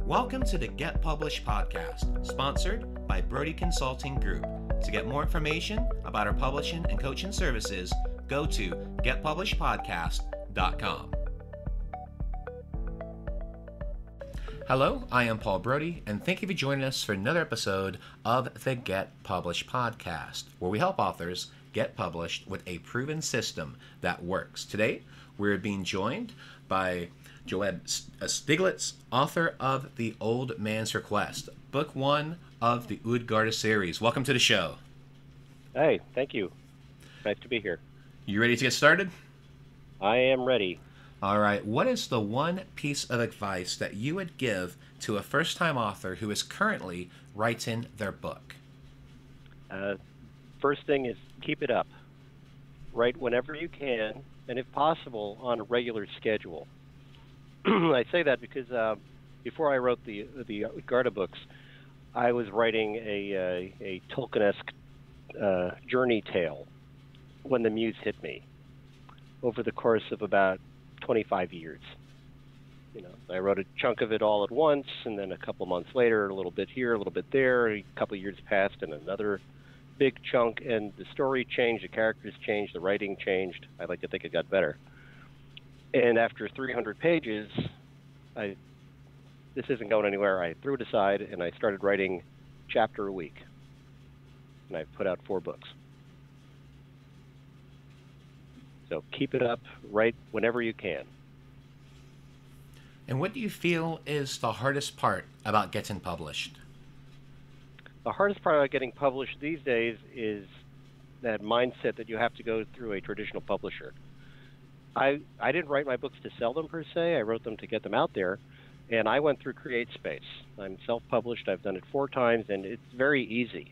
Welcome to the Get Published podcast, sponsored by Brodie Consulting Group. To get more information about our publishing and coaching services, go to getpublishedpodcast.com. Hello, I am Paul Brodie, and thank you for joining us for another episode of the Get Published podcast, where we help authors get published with a proven system that works. Today, we're being joined by Joab Steiglitz, author of The Old Man's Request, book one of the Udgarda series. Welcome to the show. Hey, thank you. Nice to be here. You ready to get started? I am ready. All right. What is the one piece of advice that you would give to a first-time author who is currently writing their book? First thing is keep it up. Write whenever you can, and if possible, on a regular schedule. I say that because before I wrote the Udgarda books, I was writing a Tolkien-esque journey tale when the muse hit me over the course of about 25 years. You know, I wrote a chunk of it all at once, and then a couple months later, a little bit here, a little bit there, a couple years passed, and another big chunk, and the story changed, the characters changed, the writing changed. I like to think it got better. And after 300 pages, this isn't going anywhere. I threw it aside, and I started writing chapter a week. And I've put out 4 books. So keep it up, write whenever you can. And what do you feel is the hardest part about getting published? The hardest part about getting published these days is that mindset that you have to go through a traditional publisher. I didn't write my books to sell them per se. I wrote them to get them out there, and I went through CreateSpace. I'm self-published. I've done it 4 times, and it's very easy.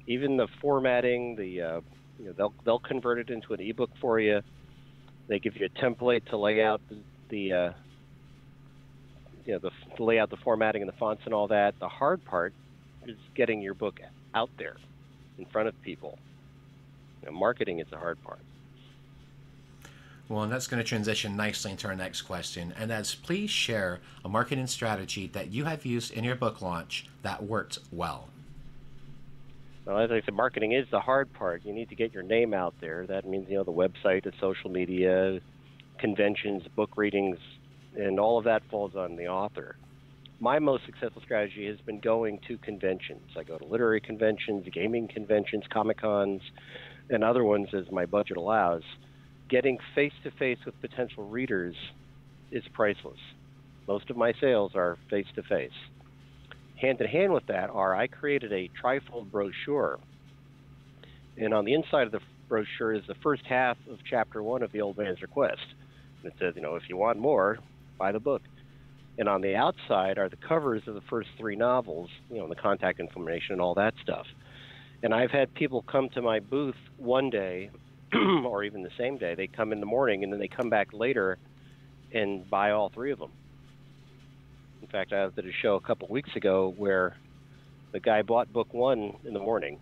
Even the formatting, they'll convert it into an ebook for you. They give you a template to lay out the lay out the formatting and the fonts and all that. The hard part is getting your book out there in front of people. Marketing is the hard part. Well, and that's going to transition nicely into our next question, and that's please share a marketing strategy that you have used in your book launch that worked well. Well, as I said, marketing is the hard part. You need to get your name out there. That means, the website, the social media, conventions, book readings, and all of that falls on the author. My most successful strategy has been going to conventions. I go to literary conventions, gaming conventions, Comic-Cons, and other ones as my budget allows. Getting face-to-face with potential readers is priceless. Most of my sales are face-to-face. Hand-in-hand with that I created a trifold brochure. And on the inside of the brochure is the first half of chapter 1 of The Old Man's Request. And it says, if you want more, buy the book. And on the outside are the covers of the first 3 novels, the contact information and all that stuff. And I've had people come to my booth one day, or even the same day. They come in the morning, and then they come back later and buy all 3 of them. In fact, I did a show a couple weeks ago where the guy bought book 1 in the morning,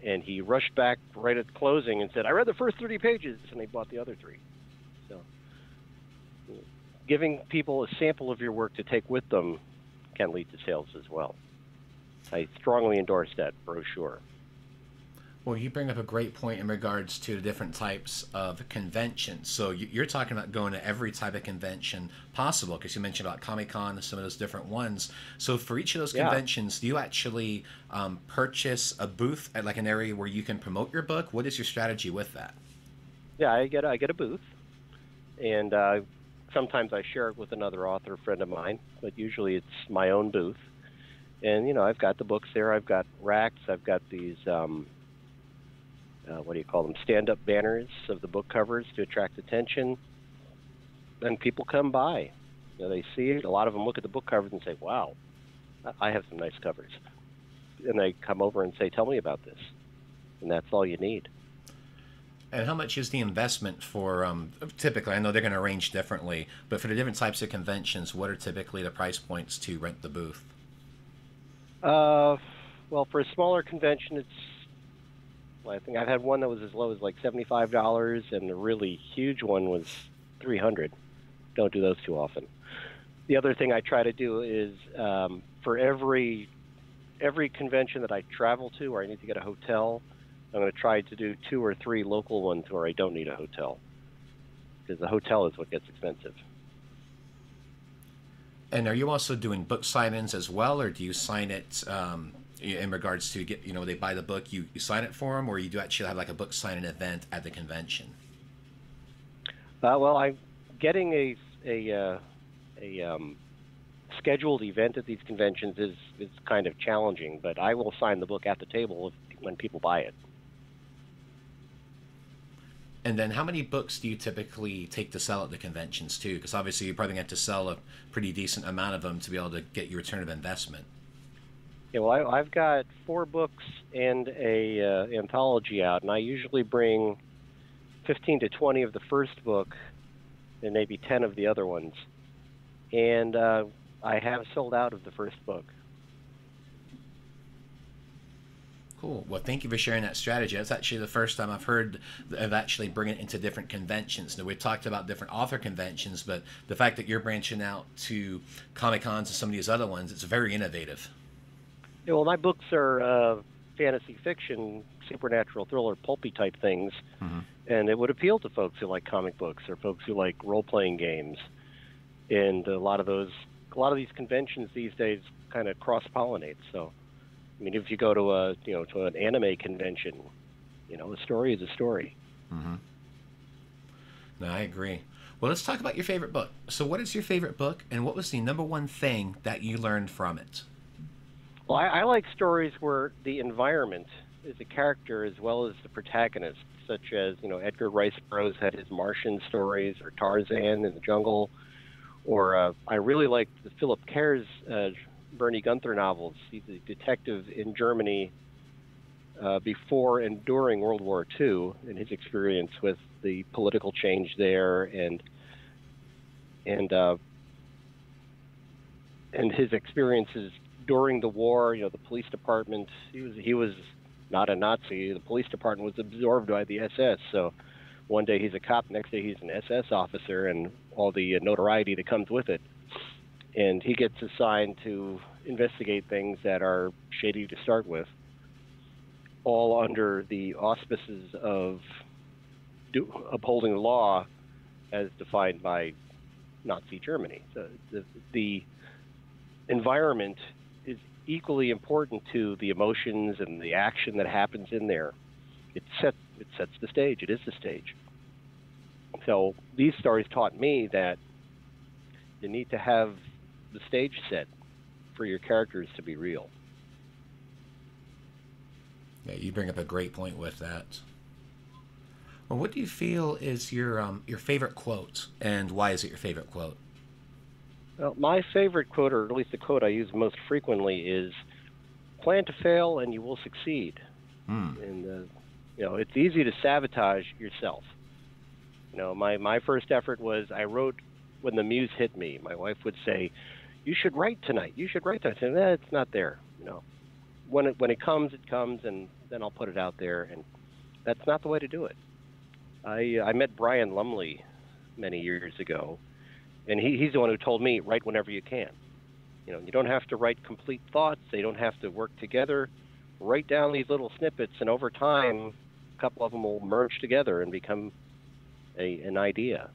and he rushed back right at closing and said, I read the first 30 pages, and he bought the other 3. So giving people a sample of your work to take with them can lead to sales as well. I strongly endorse that brochure. Well, you bring up a great point in regards to the different types of conventions. So you're talking about going to every type of convention possible, because you mentioned about Comic-Con and some of those different ones. So for each of those conventions, do you actually purchase a booth at like an area where you can promote your book? What is your strategy with that? Yeah, I get a booth, and sometimes I share it with another author friend of mine, but usually it's my own booth. And, I've got the books there. I've got racks. I've got these... stand-up banners of the book covers to attract attention. And people come by. They see it. A lot of them look at the book covers and say, wow, I have some nice covers. And they come over and say, tell me about this. And that's all you need. And how much is the investment for, typically, I know they're going to range differently, but for the different types of conventions, what are typically the price points to rent the booth? Well, for a smaller convention, I think I've had one that was as low as like $75, and the really huge one was $300. Don't do those too often. The other thing I try to do is for every convention that I travel to or I need to get a hotel, I'm going to try to do 2 or 3 local ones where I don't need a hotel, because the hotel is what gets expensive. And are you also doing book sign-ins as well, or do you sign it in regards to get, they buy the book, you sign it for them, or you do actually have like a book signing event at the convention? Well, I'm getting a scheduled event at these conventions is kind of challenging, but I will sign the book at the table when people buy it. And then how many books do you typically take to sell at the conventions too? Because obviously you're probably going to have to sell a pretty decent amount of them to be able to get your return of investment. Yeah, well, I've got 4 books and a anthology out, and I usually bring 15 to 20 of the first book and maybe 10 of the other ones. And I have sold out of the first book. Cool. Well, thank you for sharing that strategy. That's actually the first time I've heard of actually bringing it into different conventions. Now, we've talked about different author conventions, but the fact that you're branching out to Comic-Cons and some of these other ones, it's very innovative. Yeah, well, my books are fantasy fiction, supernatural thriller, pulpy type things, and it would appeal to folks who like comic books or folks who like role-playing games. And a lot of these conventions these days kind of cross-pollinate. So, I mean, if you go to to an anime convention, a story is a story. No, I agree. Well, let's talk about your favorite book. So what is your favorite book, and what was the #1 thing that you learned from it? Well, I like stories where the environment is a character as well as the protagonist, such as, Edgar Rice Burroughs had his Martian stories, or Tarzan in the jungle, or I really liked the Philip Kerr's Bernie Gunther novels. He's a detective in Germany before and during World War II, and his experience with the political change there, and his experiences during the war. The police department. He was not a Nazi. The police department was absorbed by the SS. So one day he's a cop, next day he's an SS officer, and all the notoriety that comes with it. And he gets assigned to investigate things that are shady to start with, all under the auspices of upholding the law as defined by Nazi Germany. So the environment is equally important to the emotions and the action that happens in there. It sets the stage. It is the stage. So these stories taught me that you need to have the stage set for your characters to be real. Yeah, you bring up a great point with that. Well, what do you feel is your favorite quote, and why is it your favorite quote? Well, my favorite quote, or at least the quote I use most frequently, is "Plan to fail and you will succeed." And it's easy to sabotage yourself. My first effort was I wrote when the muse hit me. My wife would say, "You should write tonight. You should write tonight." I said, "It's not there." When it comes, it comes, and then I'll put it out there. And that's not the way to do it. I met Brian Lumley many years ago, and he's the one who told me, write whenever you can. You don't have to write complete thoughts. They don't have to work together. Write down these little snippets, and over time, a couple of them will merge together and become an idea.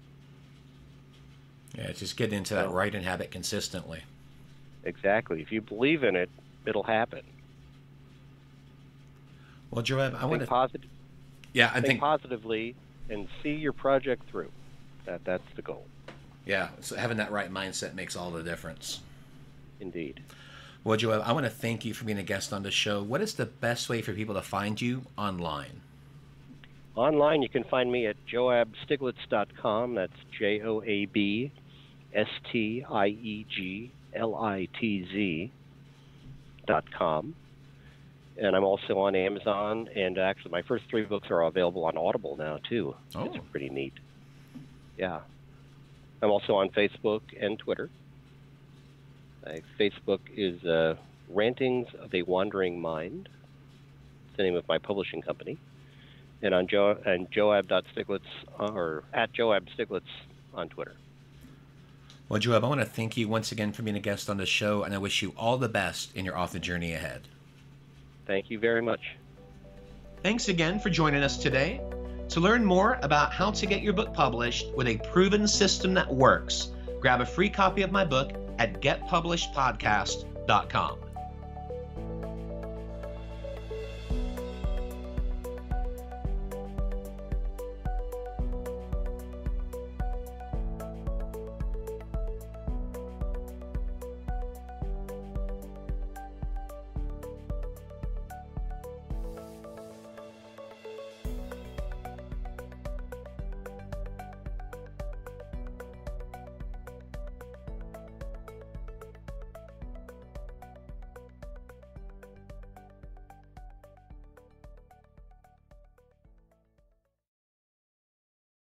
Yeah, just get into that writing habit consistently. Exactly. If you believe in it, it'll happen. Well, Joab, I want to... positive. Yeah, I think positively and see your project through. That's the goal. Yeah, so having that right mindset makes all the difference. Indeed. Well, Joab, I want to thank you for being a guest on the show. What is the best way for people to find you online? Online, you can find me at joabsteiglitz.com. That's JoabSteiglitz.com. And I'm also on Amazon, and actually my first 3 books are available on Audible now, too. Oh. It's pretty neat. Yeah. I'm also on Facebook and Twitter. Facebook is Rantings of a Wandering Mind. It's the name of my publishing company. And on Joab.Steiglitz, or at Joab Steiglitz on Twitter. Well, Joab, I want to thank you once again for being a guest on the show, and I wish you all the best in your author journey ahead. Thank you very much. Thanks again for joining us today. To learn more about how to get your book published with a proven system that works, grab a free copy of my book at getpublishedpodcast.com.